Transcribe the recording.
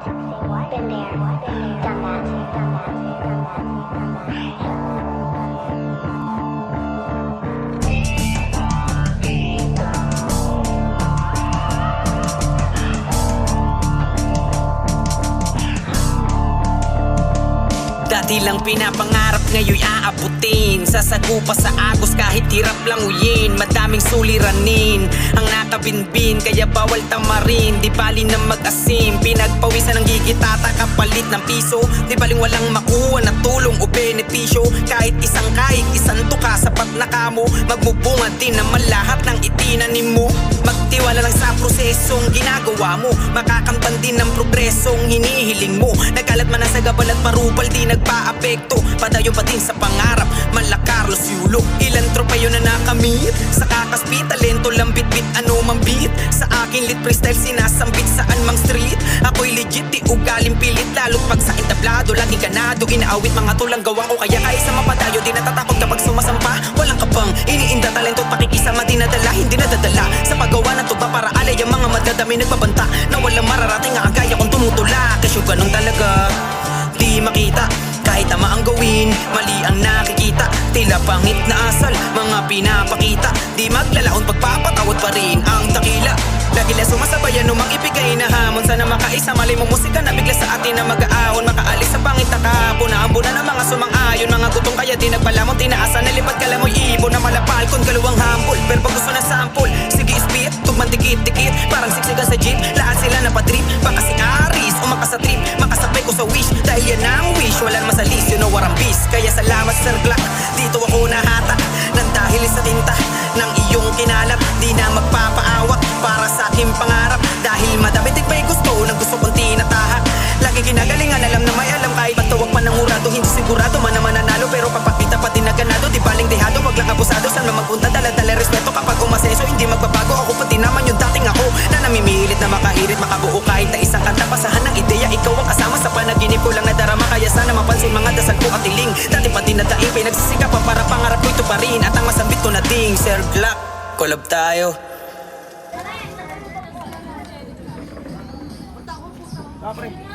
Been there, done that, done that, done that, done that. Dati lang pinapangarap, ngayon aabutin. Sasagupa sa agos kahit hirap lang uyin. Madaming suliranin ang nakabinbin, kaya bawal tamarin. Di bali na mag-asim, pinagpawisan ng gigitata kapalit ng piso. Di baling walang makuha na tulong o benepisyo. Kahit isang tuka, sapat na kamo. Magmubunga din naman lahat ng itinanim mo. Magtiwala lang sa prosesong ginagawa mo. Makakamtan din ng progresong hinihiling mo. Nagalat man na sa gabal at marupal, di nagpa-apekto. Padayo pa din sa pangarap, mala Carlos Yulo. Ilan tropayo na nakamit sa kakaspi, talento lang bit-bit, ano mang beat. Sa akin lit freestyle, sinasambit saan mang street. Ako'y legit, di ugaling pilit. Lalo't pag sa entablado, laging ganado. Inaawit mga tulang gawang ko, kaya kahit sa mapadayo, di natatakot kapag sumasampa. Walang kapang, iniinda talento't pakikisama, di nadala, hindi nadadala. Sa paggawa ng tuba para alay ang mga madadami nagbabanta. Na walang mararating ang gaya kong tumutula. Kasi ganun talaga, di makita kahit tama ang gawin, mali ang nakikita. Tila pangit na asal, mga pinapakita. Di maglalaon, pagpapatawad pa rin ang takila. Lagi lang sumasabayan, umang ibigay na hamon. Sana makaisa, mali mo musika na bigla sa atin na mag-aahon. Makaalis sa pangit na kahapon, naambo na ng mga sumang-ayon. Mga gutong kaya di nagpalamon, tinaasan. Nalipad ka lang mo'y ibon na malapal kung galawang hambol. Pero pag gusto na sample, sige spit, tugman dikit-dikit. Parang siksigan sa jeep, lahat sila napadrip. Baka si Aris, umaka sa trip, makasabay ko sa wish. Dahil yan ang wish, wala naman sa list, you know what I'm beast. Kaya salamat Sir Glock, dito ako nahata nang dahil sa tinta ng iyong kinalap. Di na magpapaawat para sa aking pangarap. Dahil madami may gusto na gusto kong tinatahak. Lagi kinagalingan, alam na may alam. Kahit matawag pa ng hurado, hindi sigurado man na mananalo. Pero papakita pa din na ganado, di baling dehado. Wag lang abusado, saan na magpunta, dala-dala respeto. Kapag umaseso, hindi magbabago. Ako pati naman yung dating ako na namimilit na makahirit, makabuo kahit na isang kanta. Pasahan ng ideya, ikaw ang kasama sa panaginip ko lang nadarama. Kaya sana mapansin mga dasal ko at tiling. Dati pa din nadaing, pinagsisikapan para pangarap ko ito pa rin. At ang masambit ko na ding Sir Glock, collab tayo. Diba?